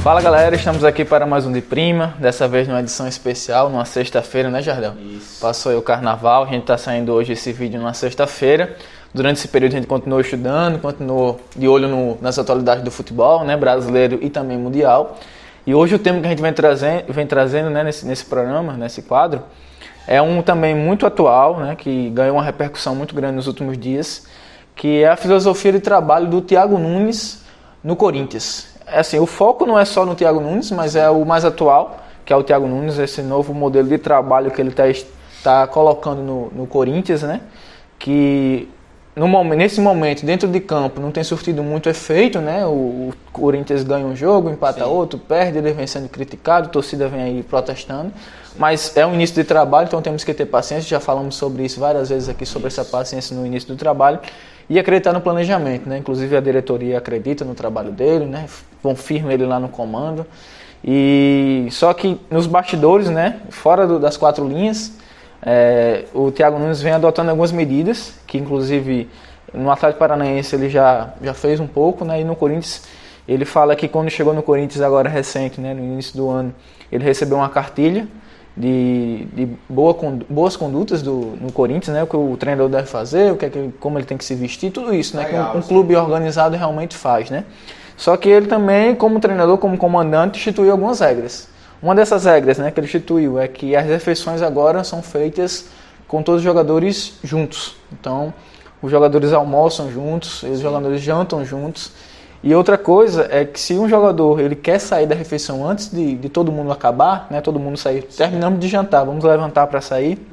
Fala galera, estamos aqui para mais um de Prima, dessa vez numa edição especial, numa sexta-feira, né Jardel? Isso. Passou aí o carnaval, a gente está saindo hoje esse vídeo numa sexta-feira. Durante esse período a gente continuou estudando, continuou de olho nas atualidades do futebol, né, brasileiro e também mundial. E hoje o tema que a gente vem trazendo né, nesse programa, nesse quadro, é um também muito atual, né, que ganhou uma repercussão muito grande nos últimos dias, que é a filosofia de trabalho do Thiago Nunes no Corinthians. Assim, o foco não é só no Thiago Nunes, mas é o mais atual, que é o Thiago Nunes, esse novo modelo de trabalho que ele está colocando no Corinthians, né? Que nesse momento, dentro de campo, não tem surtido muito efeito, né? O Corinthians ganha um jogo, empata outro, perde, ele vem sendo criticado, a torcida vem aí protestando. Mas é um início de trabalho, então temos que ter paciência, já falamos sobre isso várias vezes aqui, sobre essa paciência no início do trabalho. E acreditar no planejamento, né? Inclusive a diretoria acredita no trabalho dele, né? Confirma ele lá no comando. E só que nos bastidores, né? Fora das quatro linhas, o Thiago Nunes vem adotando algumas medidas, que inclusive no Atlético Paranaense ele já fez um pouco, né? E no Corinthians ele fala que quando chegou no Corinthians agora recente, né? No início do ano, ele recebeu uma cartilha de boas condutas no Corinthians, né? O que o treinador deve fazer, como ele tem que se vestir, tudo isso, né? Legal, que um clube organizado realmente faz, né? Só que ele também, como treinador, como comandante, instituiu algumas regras. Uma dessas regras, né, que ele instituiu é que as refeições agora são feitas com todos os jogadores juntos. Então, os jogadores almoçam juntos, os jogadores jantam juntos. E outra coisa é que se um jogador ele quer sair da refeição antes de todo mundo acabar, né, todo mundo sair, terminamos de jantar, vamos levantar para sair,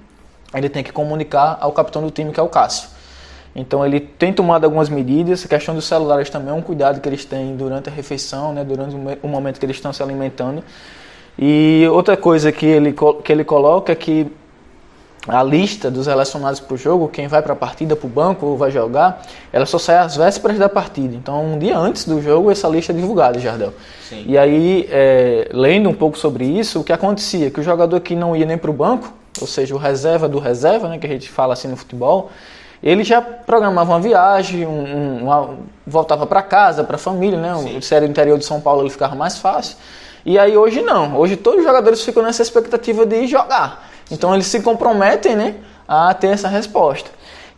ele tem que comunicar ao capitão do time, que é o Cássio. Então ele tem tomado algumas medidas, a questão dos celulares também é um cuidado que eles têm durante a refeição, né, durante o momento que eles estão se alimentando. E outra coisa que ele coloca é que a lista dos relacionados para o jogo, quem vai para a partida, para o banco ou vai jogar, ela só sai às vésperas da partida. Então, um dia antes do jogo, essa lista é divulgada, Jardel. Sim. E aí, lendo um pouco sobre isso, o que acontecia? Que o jogador que não ia nem para o banco, ou seja, o reserva do reserva, né, que a gente fala assim no futebol, ele já programava uma viagem, voltava para casa, para a família, né? Se era do interior de São Paulo, ele ficava mais fácil. E aí hoje não, hoje todos os jogadores ficam nessa expectativa de jogar. Então eles se comprometem, né, a ter essa resposta.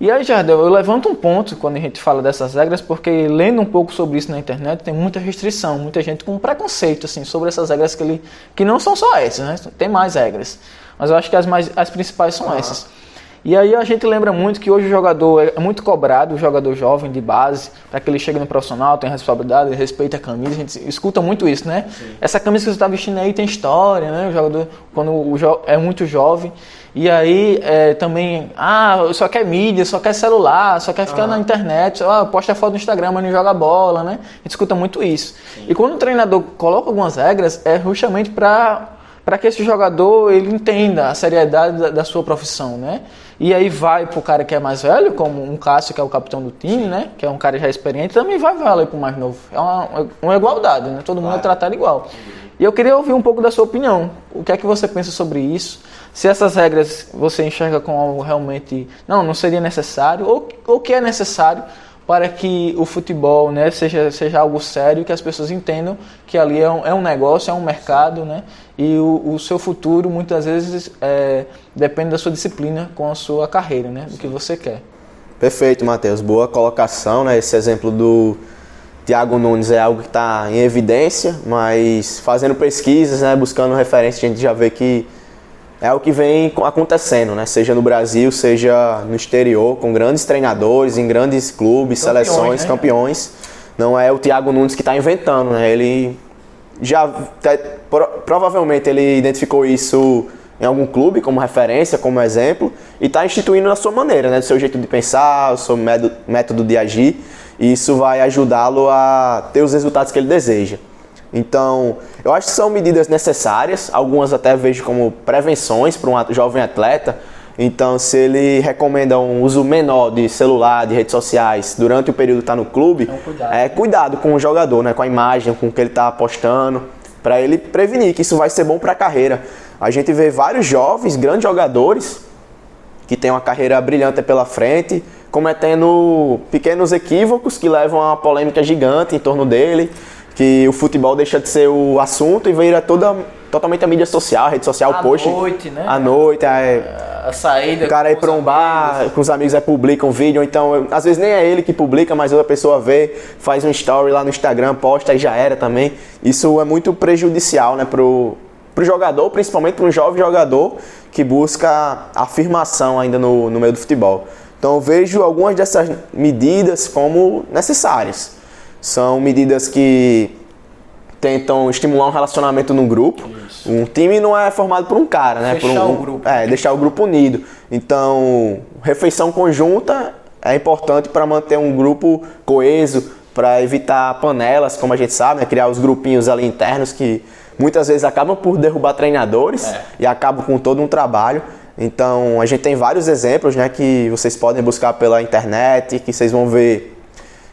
E aí, Jardel, eu levanto um ponto quando a gente fala dessas regras, porque lendo um pouco sobre isso na internet, tem muita restrição, muita gente com preconceito assim, sobre essas regras que não são só essas, né? Tem mais regras. Mas eu acho que as principais são essas. E aí a gente lembra muito que hoje o jogador é muito cobrado, o jogador jovem de base, para que ele chegue no profissional, tem responsabilidade, ele respeita a camisa, a gente escuta muito isso, né? Sim. Essa camisa que você está vestindo aí tem história, né? O jogador, quando é muito jovem, e aí também, só quer mídia, só quer celular, só quer ficar na internet, posta foto no Instagram, mas não joga bola, né? A gente escuta muito isso. Sim. E quando o treinador coloca algumas regras, é justamente para que esse jogador ele entenda a seriedade da sua profissão, né? E aí vai pro cara que é mais velho, como um Cássio, que é o capitão do time, né? Que é um cara já experiente, também vai valer pro mais novo. É uma igualdade, né? Todo mundo é tratado igual. E eu queria ouvir um pouco da sua opinião. O que é que você pensa sobre isso? Se essas regras você enxerga como algo realmente... Não seria necessário, ou que é necessário para que o futebol, né, seja algo sério, que as pessoas entendam que ali é um negócio, é um mercado, né, e o seu futuro muitas vezes depende da sua disciplina com a sua carreira, né, do que você quer. Perfeito, Matheus. Boa colocação, né? Esse exemplo do Thiago Nunes é algo que está em evidência, mas fazendo pesquisas, né, buscando referências, a gente já vê que é o que vem acontecendo, né? Seja no Brasil, seja no exterior, com grandes treinadores, em grandes clubes, seleções, né? Campeões. Não é o Thiago Nunes que está inventando, né? Ele provavelmente ele identificou isso em algum clube como referência, como exemplo, e está instituindo da sua maneira, né? Do seu jeito de pensar, do seu método de agir, e isso vai ajudá-lo a ter os resultados que ele deseja. Então, eu acho que são medidas necessárias, algumas até vejo como prevenções para um jovem atleta. Então, se ele recomenda um uso menor de celular, de redes sociais, durante o período que está no clube, cuidado com o jogador, né, com a imagem, com o que ele está postando, para ele prevenir que isso vai ser bom para a carreira. A gente vê vários jovens, grandes jogadores, que têm uma carreira brilhante pela frente, cometendo pequenos equívocos que levam a uma polêmica gigante em torno dele, que o futebol deixa de ser o assunto e vira totalmente a mídia social, a rede social, o post. À noite, né? À noite, A saída. o cara ir pra um bar, com os amigos publica um vídeo, ou então, às vezes nem é ele que publica, mas outra pessoa vê, faz um story lá no Instagram, posta e já era também. Isso é muito prejudicial, né, pro jogador, principalmente para um jovem jogador que busca afirmação ainda no meio do futebol. Então eu vejo algumas dessas medidas como necessárias. São medidas que tentam estimular um relacionamento no grupo. Isso. Um time não é formado por um cara, né? Deixar o grupo. Deixar o grupo unido. Então, refeição conjunta é importante para manter um grupo coeso, para evitar panelas, como a gente sabe, né? Criar os grupinhos ali internos que muitas vezes acabam por derrubar treinadores e acabam com todo um trabalho. Então, a gente tem vários exemplos, né, que vocês podem buscar pela internet, que vocês vão ver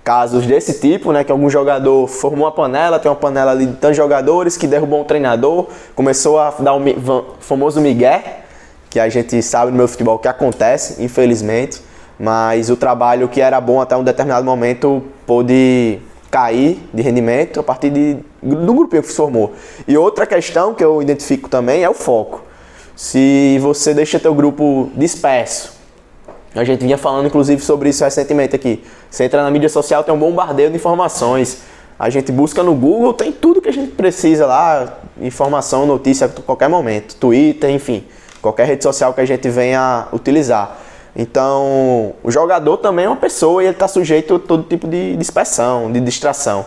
casos desse tipo, né, que algum jogador formou uma panela, tem uma panela ali de tantos jogadores que derrubou um treinador, começou a dar o famoso migué, que a gente sabe no meu futebol que acontece, infelizmente, mas o trabalho que era bom até um determinado momento pôde cair de rendimento a partir do grupinho que se formou. E outra questão que eu identifico também é o foco. Se você deixa teu grupo disperso, a gente vinha falando inclusive sobre isso recentemente aqui. Você entra na mídia social, tem um bombardeio de informações. A gente busca no Google, tem tudo que a gente precisa lá, informação, notícia a qualquer momento. Twitter, enfim, qualquer rede social que a gente venha utilizar. Então, o jogador também é uma pessoa e ele está sujeito a todo tipo de dispersão, de distração.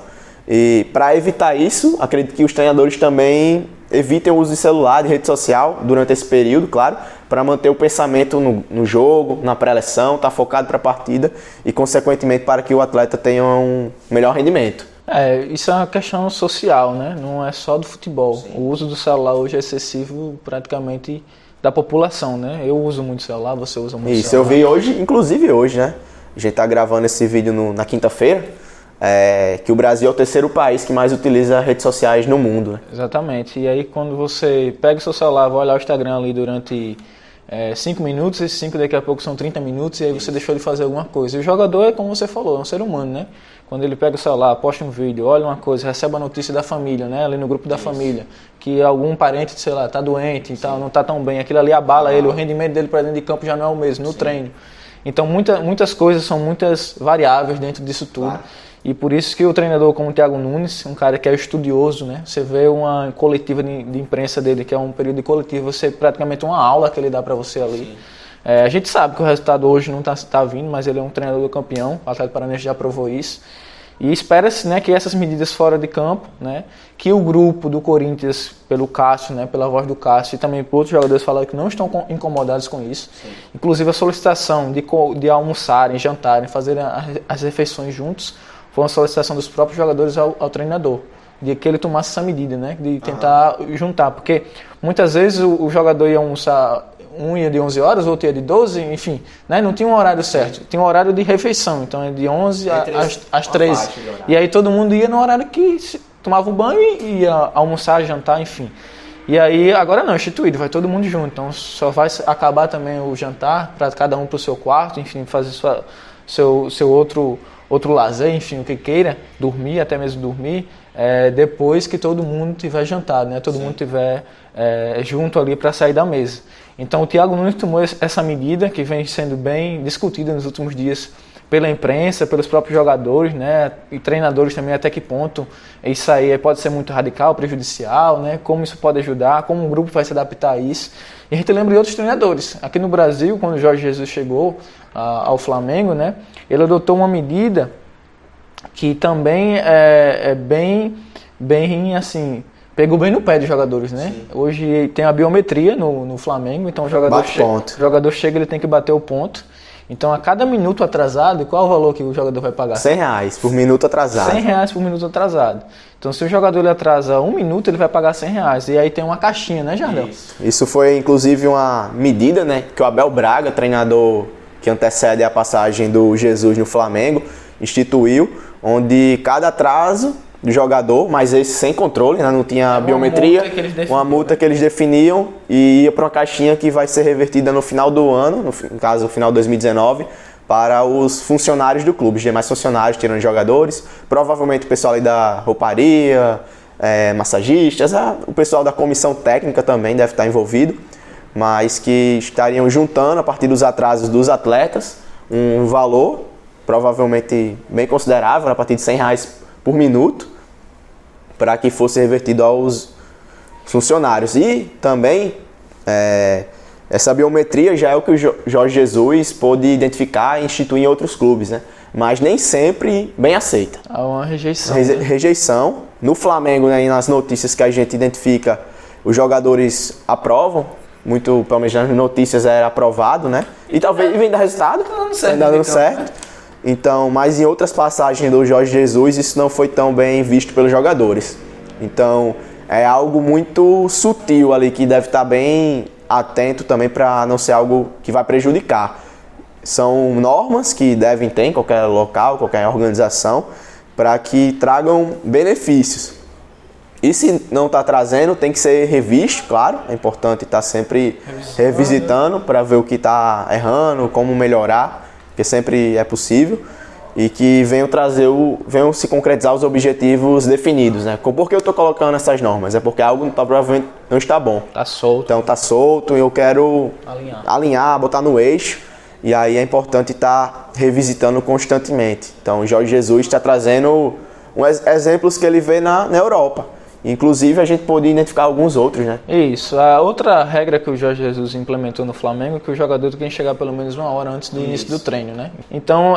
E para evitar isso, acredito que os treinadores também evitem o uso de celular, de rede social durante esse período, claro, para manter o pensamento no jogo, na pré-eleção, estar focado para a partida e, consequentemente, para que o atleta tenha um melhor rendimento. Isso é uma questão social, né? Não é só do futebol. Sim. O uso do celular hoje é excessivo praticamente da população, né? Eu uso muito celular, você usa muito isso, celular. Isso, eu vi hoje, inclusive hoje, né? A gente está gravando esse vídeo na quinta-feira. Que o Brasil é o terceiro país que mais utiliza redes sociais no mundo. Né? Exatamente. E aí quando você pega o seu celular, vai olhar o Instagram ali durante 5 minutos, esses 5 daqui a pouco são 30 minutos, e aí você deixou de fazer alguma coisa. E o jogador é como você falou, é um ser humano, né? Quando ele pega o celular, posta um vídeo, olha uma coisa, recebe a notícia da família, né? Ali no grupo da família, que algum parente, sei lá, tá doente e tal, não tá tão bem, aquilo ali abala ele, o rendimento dele para dentro de campo já não é o mesmo, no treino. Então muitas coisas, são muitas variáveis dentro disso tudo. Claro. E por isso que o treinador como o Thiago Nunes, um cara que é estudioso, né? Você vê uma coletiva de imprensa dele, que é um período de coletivo, você praticamente uma aula que ele dá para você ali. A gente sabe que o resultado hoje não está vindo, mas ele é um treinador campeão, o Atlético Paranaense já provou isso. E espera-se, né, que essas medidas fora de campo, né, que o grupo do Corinthians, pelo Cássio, né, pela voz do Cássio, e também por outros jogadores falaram que não estão incomodados com isso. Sim. Inclusive a solicitação de almoçarem, jantarem, fazerem as refeições juntos, foi uma solicitação dos próprios jogadores ao treinador, de que ele tomasse essa medida, né, de tentar juntar, porque muitas vezes o jogador ia almoçar, um ia de 11 horas, o outro ia de 12, enfim, né, não tinha um horário certo, tinha um horário de refeição, então é de 11 às 13, e aí todo mundo ia no horário que tomava o banho e ia almoçar, jantar, enfim. E aí, agora não, instituído, vai todo mundo junto, então só vai acabar também o jantar, para cada um para o seu quarto, enfim, fazer seu outro lazer, enfim, o que queira, dormir, até mesmo dormir, depois que todo mundo tiver jantado, né? Todo mundo tiver junto ali para sair da mesa. Então o Thiago Nunes tomou essa medida que vem sendo bem discutida nos últimos dias pela imprensa, pelos próprios jogadores, né? E treinadores também, até que ponto isso aí pode ser muito radical, prejudicial, né? Como isso pode ajudar, como um grupo vai se adaptar a isso. E a gente lembra de outros treinadores. Aqui no Brasil, quando o Jorge Jesus chegou ao Flamengo, né? Ele adotou uma medida que também é bem assim, pegou bem no pé dos jogadores, né? Sim. Hoje tem a biometria no Flamengo, então o jogador chega, ele tem que bater o ponto. Então a cada minuto atrasado, qual é o valor que o jogador vai pagar? R$100 por minuto atrasado. R$100 por minuto atrasado. Então se o jogador ele atrasa 1 minuto, ele vai pagar R$100. E aí tem uma caixinha, né, Jardel? Isso foi inclusive uma medida, né, que o Abel Braga, treinador que antecede a passagem do Jesus no Flamengo, instituiu, onde cada atraso do jogador, mas esse sem controle, né? Não tinha biometria, uma multa que eles definiam e ia para uma caixinha que vai ser revertida no final do ano, no caso, no final de 2019, para os funcionários do clube, os demais funcionários, tirando jogadores, provavelmente o pessoal ali da rouparia, massagistas, o pessoal da comissão técnica também deve estar envolvido, mas que estariam juntando a partir dos atrasos dos atletas um valor provavelmente bem considerável, a partir de R$100 por minuto, para que fosse revertido aos funcionários. E também essa biometria já é o que o Jorge Jesus pôde identificar e instituir em outros clubes, né? Mas nem sempre bem aceita. Há uma rejeição. Rejeição. No Flamengo, né, nas notícias que a gente identifica, os jogadores aprovam. Muito, pelo menos nas notícias, era aprovado, né? E talvez vem dar resultado. Tá dando certo. Tá dando certo. Então, mas em outras passagens do Jorge Jesus, isso não foi tão bem visto pelos jogadores. Então, é algo muito sutil ali, que deve estar bem atento também para não ser algo que vai prejudicar. São normas que devem ter em qualquer local, qualquer organização, para que tragam benefícios. E se não está trazendo, tem que ser revisto, claro. É importante estar sempre revisitando para ver o que está errando, como melhorar, porque sempre é possível. E que venham se concretizar os objetivos definidos, né? Por que eu estou colocando essas normas? É porque algo provavelmente não está bom. Está solto. Então está solto e eu quero alinhar, botar no eixo. E aí é importante estar revisitando constantemente. Então o Jorge Jesus está trazendo exemplos que ele vê na Europa. Inclusive, a gente pode identificar alguns outros, né? Isso. A outra regra que o Jorge Jesus implementou no Flamengo é que o jogador tem que chegar pelo menos 1 hora antes do início do treino, né? Então,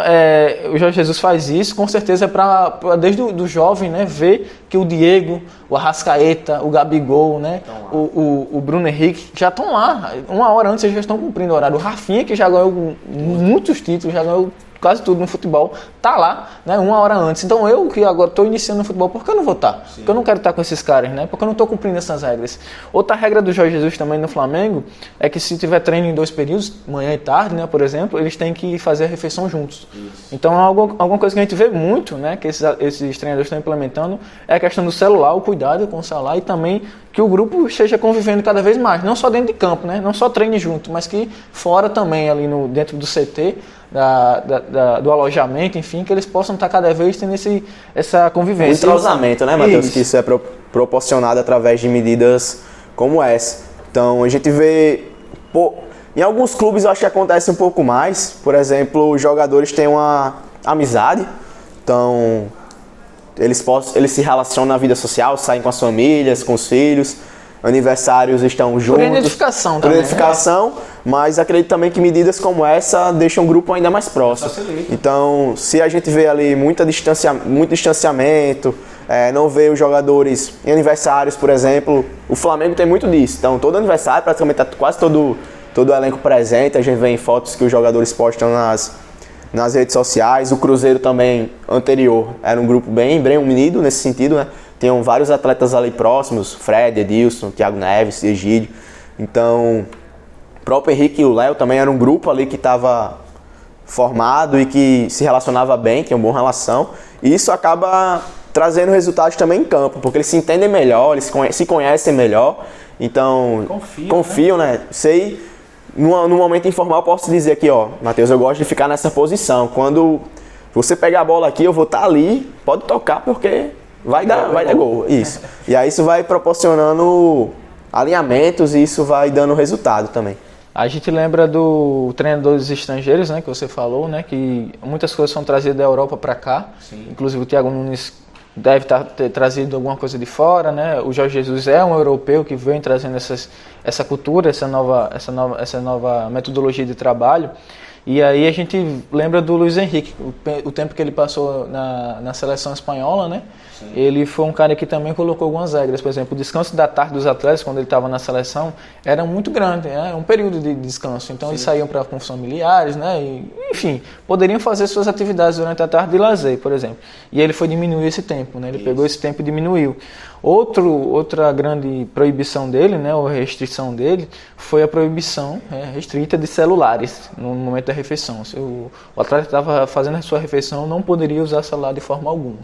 o Jorge Jesus faz isso, com certeza, para desde o jovem, né, ver que o Diego, o Arrascaeta, o Gabigol, né, o Bruno Henrique já estão lá. 1 hora antes eles já estão cumprindo o horário. O Rafinha, que já ganhou muitos títulos, já ganhou quase tudo no futebol, tá lá, né, 1 hora antes. Então eu que agora estou iniciando no futebol, por que eu não vou estar? Porque eu não quero estar com esses caras, né? Porque eu não estou cumprindo essas regras. Outra regra do Jorge Jesus também no Flamengo é que se tiver treino em 2 períodos, manhã e tarde, né, por exemplo, eles têm que fazer a refeição juntos. Isso. Então alguma coisa que a gente vê muito, né, que esses treinadores estão implementando, é a questão do celular, o cuidado com o celular, e também que o grupo esteja convivendo cada vez mais, não só dentro de campo, né, não só treine junto, mas que fora também, ali dentro do CT, do alojamento, enfim, que eles possam estar cada vez tendo essa convivência. O entrosamento, né, Matheus? Que isso é proporcionado através de medidas como essa. Então, a gente vê... em alguns clubes eu acho que acontece um pouco mais. Por exemplo, os jogadores têm uma amizade. Então, eles se relacionam na vida social, saem com as famílias, com os filhos. Aniversários estão juntos. Por identificação também. Por identificação, mas acredito também que medidas como essa deixam o grupo ainda mais próximo. Facilita. Então, se a gente vê ali muito distanciamento, não vê os jogadores em aniversários, por exemplo, o Flamengo tem muito disso. Então, todo aniversário, praticamente quase todo o elenco presente, a gente vê em fotos que os jogadores postam nas redes sociais. O Cruzeiro também, anterior, era um grupo bem unido nesse sentido, né? Tinham vários atletas ali próximos, Fred, Edilson, Thiago Neves, Egídio. Então, o próprio Henrique e o Léo também era um grupo ali que estava formado e que se relacionava bem, tinha uma boa relação. E isso acaba trazendo resultados também em campo, porque eles se entendem melhor, eles se conhecem melhor. Então, confiam, né? Sei, no momento informal, posso dizer aqui, ó, Matheus, eu gosto de ficar nessa posição. Quando você pegar a bola aqui, eu vou estar ali, pode tocar, porque... Vai dar gol, isso. E aí isso vai proporcionando alinhamentos e isso vai dando resultado também. A gente lembra do treinadores estrangeiros, né, que você falou, né, que muitas coisas são trazidas da Europa para cá. Sim. Inclusive o Thiago Nunes deve ter trazido alguma coisa de fora, né? O Jorge Jesus é um europeu que vem trazendo essa cultura, essa nova metodologia de trabalho. E aí a gente lembra do Luiz Henrique, o tempo que ele passou na seleção espanhola, né? Sim. Ele foi um cara que também colocou algumas regras. Por exemplo, o descanso da tarde dos atletas, quando ele estava na seleção, era muito grande, né? Um período de descanso. Então, sim, eles saíam com os familiares, né? E, enfim, poderiam fazer suas atividades durante a tarde de lazer, por exemplo. E ele foi diminuir esse tempo, né? Ele pegou esse tempo e diminuiu. Outra grande proibição dele, né, ou restrição dele, foi a proibição restrita de celulares no momento da refeição. Se o atleta estava fazendo a sua refeição, não poderia usar celular de forma alguma.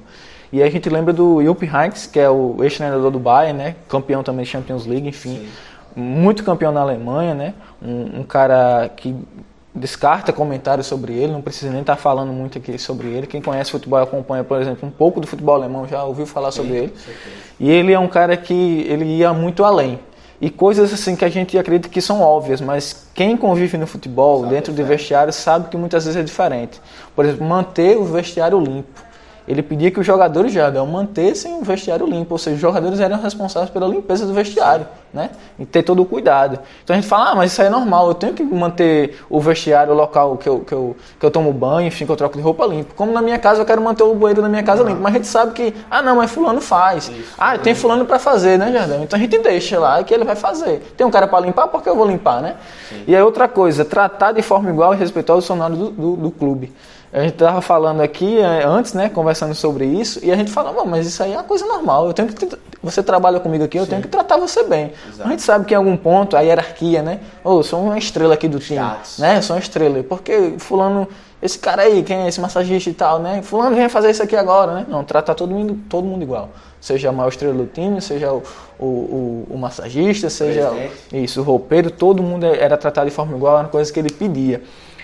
E aí a gente lembra do Jupp Heynckes, que é o ex-treinador do Bayern, né, campeão também de Champions League, enfim, sim, muito campeão na Alemanha, né, um cara que descarta comentários sobre ele, não precisa nem estar falando muito aqui sobre ele. Quem conhece futebol e acompanha, por exemplo, um pouco do futebol alemão já ouviu falar sobre ele. E ele é um cara que ele ia muito além. E coisas assim que a gente acredita que são óbvias, mas quem convive no futebol, sabe, dentro do vestiário, sabe que muitas vezes é diferente. Por exemplo, manter o vestiário limpo. Ele pedia que os jogadores já mantessem o vestiário limpo, ou seja, os jogadores eram responsáveis pela limpeza do vestiário, né? E ter todo o cuidado. Então a gente fala, mas isso aí é normal, eu tenho que manter o vestiário, o local que eu tomo banho, enfim, que eu troco de roupa limpo. Como na minha casa eu quero manter o banheiro da minha casa limpo, mas a gente sabe que, não, mas fulano faz. Tem fulano para fazer, né, Jardel? Então a gente deixa lá que ele vai fazer. Tem um cara para limpar, por que eu vou limpar, né? Sim. E aí outra coisa, tratar de forma igual e respeitosa o funcionário do clube. A gente estava falando aqui antes, né, conversando sobre isso, e a gente fala, mas isso aí é uma coisa normal, você trabalha comigo aqui, eu tenho que tratar você bem. Exato. A gente sabe que em algum ponto, a hierarquia, né, eu sou uma estrela aqui do time, né, eu sou uma estrela, porque fulano, esse cara aí, quem é esse massagista e tal, né, fulano vem fazer isso aqui agora, né, não, tratar todo mundo igual, seja a maior estrela do time, seja o massagista, seja o roupeiro, todo mundo era tratado de forma igual, era uma coisa que ele pedia.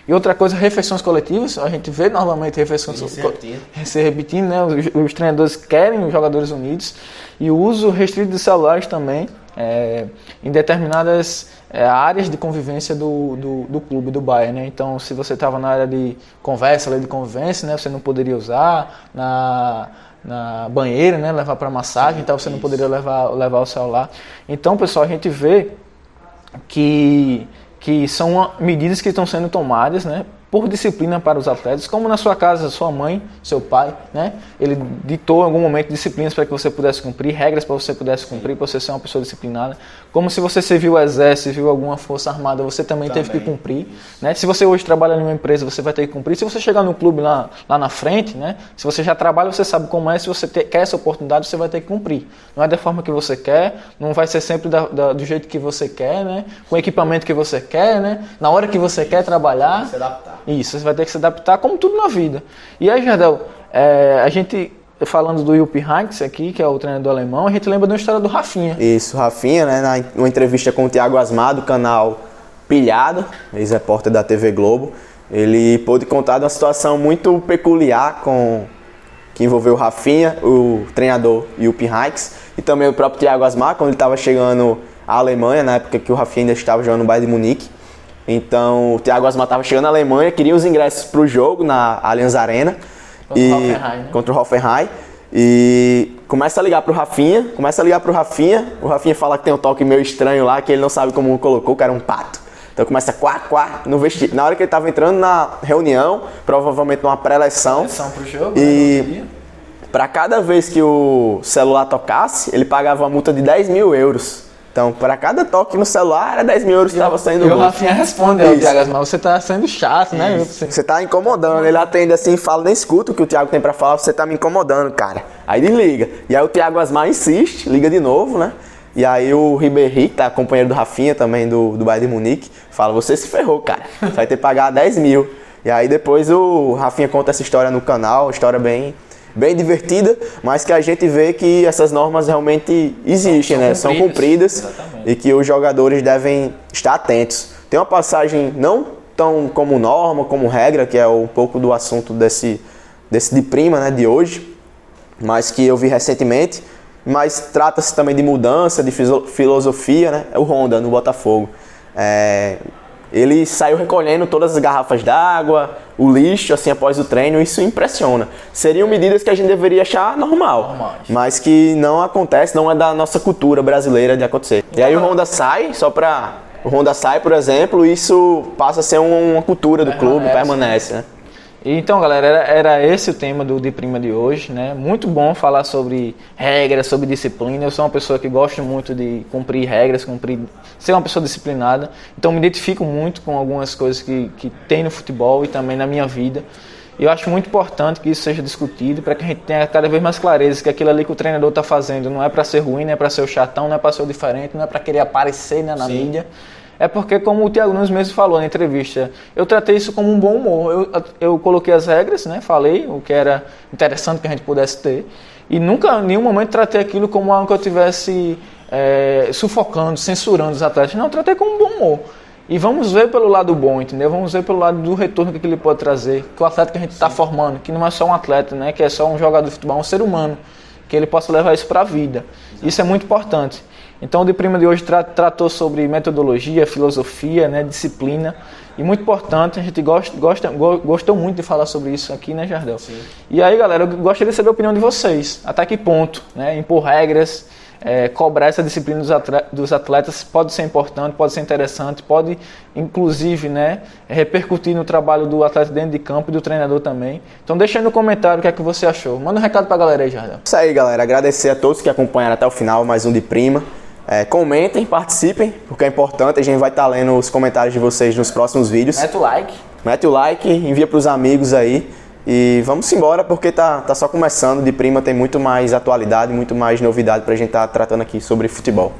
E outra coisa, refeições coletivas, a gente vê normalmente refeições se repetindo, né? Os treinadores querem os jogadores unidos, e o uso restrito de celulares também em determinadas áreas de convivência do clube, do Bayern, né? Então, se você estava na área de conversa, lei de convivência, né? Você não poderia usar na banheira, né? Levar para massagem, então você não poderia levar o celular. Então, pessoal, a gente vê que são medidas que estão sendo tomadas, né, por disciplina para os atletas, como na sua casa, sua mãe, seu pai, né, ele ditou em algum momento disciplinas para que você pudesse cumprir, regras para que você pudesse cumprir, para você ser uma pessoa disciplinada, como se você serviu o exército, serviu alguma força armada, você também teve que cumprir, né, se você hoje trabalha em uma empresa, você vai ter que cumprir, se você chegar no clube lá na frente, né, se você já trabalha, você sabe como é, se você quer essa oportunidade, você vai ter que cumprir, não é da forma que você quer, não vai ser sempre do jeito que você quer, né, com o equipamento que você quer, né, na hora que você quer trabalhar. Se adaptar. Isso, você vai ter que se adaptar, como tudo na vida. E aí, Jardel, a gente, falando do Jupp Heynckes aqui, que é o treinador alemão, a gente lembra de uma história do Rafinha. Isso, Rafinha, né, numa entrevista com o Thiago Asmar, do canal Pilhado, ex-repórter da TV Globo, ele pôde contar de uma situação muito peculiar que envolveu o Rafinha, o treinador Jupp Heynckes, e também o próprio Thiago Asmar, quando ele estava chegando à Alemanha, na época que o Rafinha ainda estava jogando no Bayern de Munique. Então o Thiago Asmar estava chegando na Alemanha, queria os ingressos para o jogo na Allianz Arena contra o Hoffenheim, e começa a ligar para o Rafinha, o Rafinha fala que tem um toque meio estranho lá, que ele não sabe como colocou, que era um pato. Então começa quá no vestido. Na hora que ele estava entrando na reunião, provavelmente numa pré-eleção pro jogo, e para cada vez que o celular tocasse, ele pagava uma multa de 10 mil euros. Então, para cada toque no celular, era 10 mil euros que estava saindo do bolso. E o Rafinha responde ao Thiago Asmar, você está sendo chato, né? Você está incomodando. Ele atende assim, fala, nem escuta o que o Thiago tem para falar, você está me incomodando, cara. Aí desliga. E aí o Thiago Asmar insiste, liga de novo, né? E aí o Ribéry, que tá companheiro do Rafinha também, do Bayern de Munique, fala, você se ferrou, cara. Você vai ter que pagar 10 mil. E aí depois o Rafinha conta essa história no canal, uma história bem divertida, mas que a gente vê que essas normas realmente existem, né? São cumpridas. Exatamente. E que os jogadores devem estar atentos. Tem uma passagem não tão como norma, como regra, que é um pouco do assunto desse de prima, né, de hoje, mas que eu vi recentemente, mas trata-se também de mudança, de filosofia, né? É o Honda, no Botafogo. Ele saiu recolhendo todas as garrafas d'água, o lixo, assim, após o treino, isso impressiona. Seriam medidas que a gente deveria achar normal, mas que não acontece, não é da nossa cultura brasileira de acontecer. E aí o Honda sai, o Honda sai, por exemplo, isso passa a ser uma cultura do clube, permanece, né? Então, galera, era esse o tema do De Prima de hoje, né? Muito bom falar sobre regras, sobre disciplina. Eu sou uma pessoa que gosta muito de cumprir regras, ser uma pessoa disciplinada. Então, me identifico muito com algumas coisas que tem no futebol e também na minha vida. E eu acho muito importante que isso seja discutido para que a gente tenha cada vez mais clareza que aquilo ali que o treinador está fazendo não é para ser ruim, não é para ser o chatão, não é para ser o diferente, não é para querer aparecer, né, na mídia. É porque, como o Thiago Nunes mesmo falou na entrevista, eu tratei isso como um bom humor. Eu coloquei as regras, né, falei o que era interessante que a gente pudesse ter, e nunca, em nenhum momento, tratei aquilo como algo que eu estivesse sufocando, censurando os atletas. Não, eu tratei como um bom humor. E vamos ver pelo lado bom, entendeu? Vamos ver pelo lado do retorno que ele pode trazer, que o atleta que a gente está formando, que não é só um atleta, né? Que é só um jogador de futebol, é um ser humano, que ele possa levar isso para a vida. Isso é muito importante. Então o de prima de hoje tratou sobre metodologia, filosofia, né? Disciplina, e muito importante, a gente gostou muito de falar sobre isso aqui, né, Jardel? Sim. E aí, galera, eu gostaria de saber a opinião de vocês, até que ponto, né? Impor regras, cobrar essa disciplina dos atletas pode ser importante, pode ser interessante, pode inclusive, né, repercutir no trabalho do atleta dentro de campo e do treinador também. Então deixa aí no comentário o que é que você achou. Manda um recado pra galera aí, Jardel. Isso aí, galera. Agradecer a todos que acompanharam até o final, mais um de prima. Comentem, participem, porque é importante. A gente vai estar lendo os comentários de vocês nos próximos vídeos. Mete o like. Mete o like, envia pros amigos aí. E vamos embora, porque tá só começando. De prima tem muito mais atualidade, muito mais novidade pra gente estar tratando aqui sobre futebol.